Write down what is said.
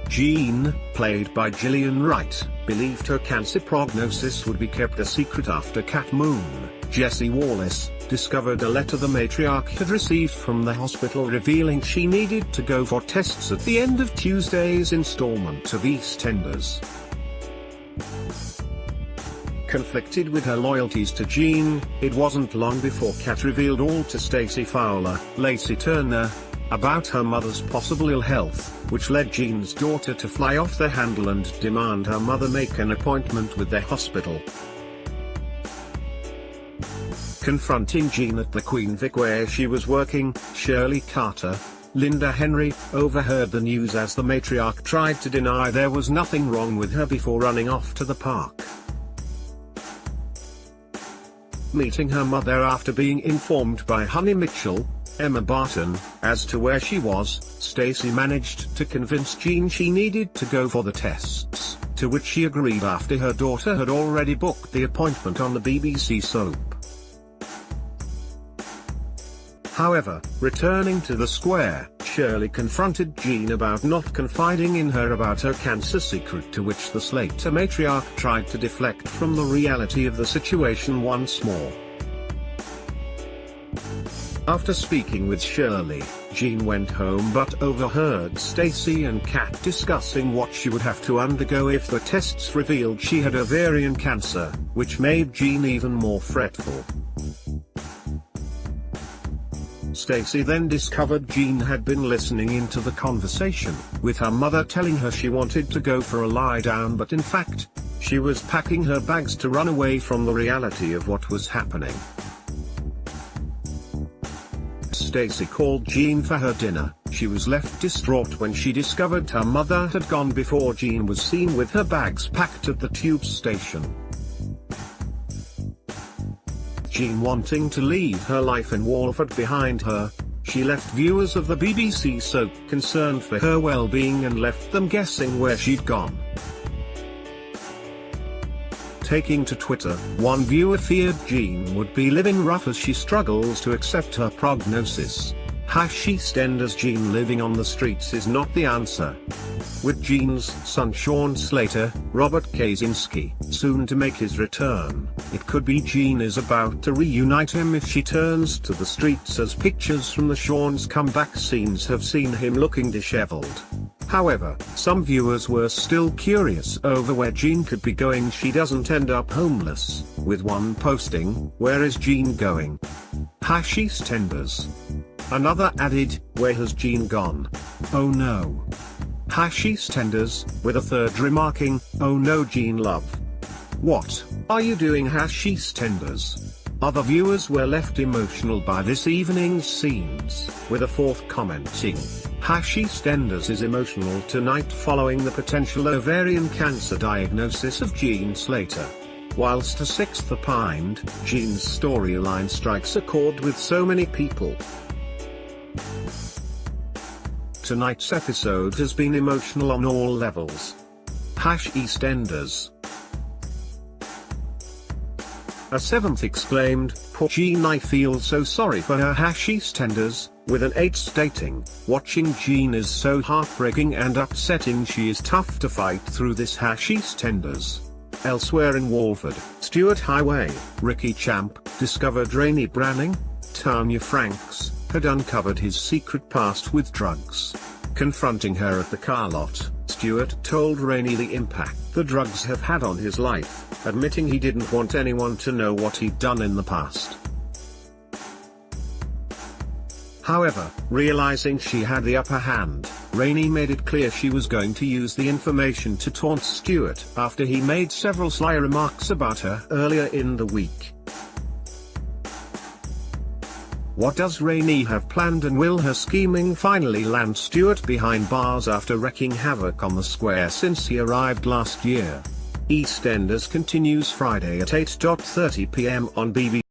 Jean, played by Gillian Wright, believed her cancer prognosis would be kept a secret after Cat Moon, Jessie Wallace, discovered a letter the matriarch had received from the hospital revealing she needed to go for tests at the end of Tuesday's installment of EastEnders. Conflicted with her loyalties to Jean, it wasn't long before Cat revealed all to Stacey Fowler, Lacey Turner, about her mother's possible ill health, which led Jean's daughter to fly off the handle and demand her mother make an appointment with the hospital. Confronting Jean at the Queen Vic where she was working, Shirley Carter, Linda Henry, overheard the news as the matriarch tried to deny there was nothing wrong with her before running off to the park. Meeting her mother after being informed by Honey Mitchell, Emma Barton, as to where she was, Stacey managed to convince Jean she needed to go for the tests, to which she agreed after her daughter had already booked the appointment on the BBC soap. However, returning to the square, Shirley confronted Jean about not confiding in her about her cancer secret, to which the Slater matriarch tried to deflect from the reality of the situation once more. After speaking with Shirley, Jean went home but overheard Stacey and Cat discussing what she would have to undergo if the tests revealed she had ovarian cancer, which made Jean even more fretful. Stacey then discovered Jean had been listening into the conversation, with her mother telling her she wanted to go for a lie down, but in fact, she was packing her bags to run away from the reality of what was happening. Stacey called Jean for her dinner. She was left distraught when she discovered her mother had gone before Jean was seen with her bags packed at the tube station. Jean wanting to leave her life in Walford behind her, she left viewers of the BBC soap concerned for her well-being and left them guessing where she'd gone. Taking to Twitter, one viewer feared Jean would be living rough as she struggles to accept her prognosis. #EastEnders Jean living on the streets is not the answer. With Jean's son Sean Slater, Robert Kaczynski, soon to make his return, it could be Jean is about to reunite him if she turns to the streets, as pictures from the Sean's comeback scenes have seen him looking disheveled. However, some viewers were still curious over where Jean could be going she doesn't end up homeless, with one posting, "Where is Jean going?" #EastEnders. Another added, "Where has Jean gone? Oh no." #EastEnders, with a third remarking, "Oh no Jean love. What are you doing #EastEnders?" Other viewers were left emotional by this evening's scenes, with a fourth commenting, #EastEnders is emotional tonight following the potential ovarian cancer diagnosis of Jean Slater. Whilst a sixth opined, Jean's storyline strikes a chord with so many people. Tonight's episode has been emotional on all levels. #EastEnders. A seventh exclaimed, "Poor Jean, I feel so sorry for her." #EastEnders, with an 8 stating, "Watching Jean is so heartbreaking and upsetting. She is tough to fight through this." #EastEnders. Elsewhere in Walford, Stuart Highway, Ricky Champ discovered Rainey Branning, Tanya Franks, had uncovered his secret past with drugs. Confronting her at the car lot, Stuart told Rainey the impact the drugs have had on his life, admitting he didn't want anyone to know what he'd done in the past. However, realizing she had the upper hand, Rainey made it clear she was going to use the information to taunt Stuart after he made several sly remarks about her earlier in the week. What does Rainey have planned, and will her scheming finally land Stuart behind bars after wreaking havoc on the square since he arrived last year? EastEnders continues Friday at 8:30 p.m. on BBC.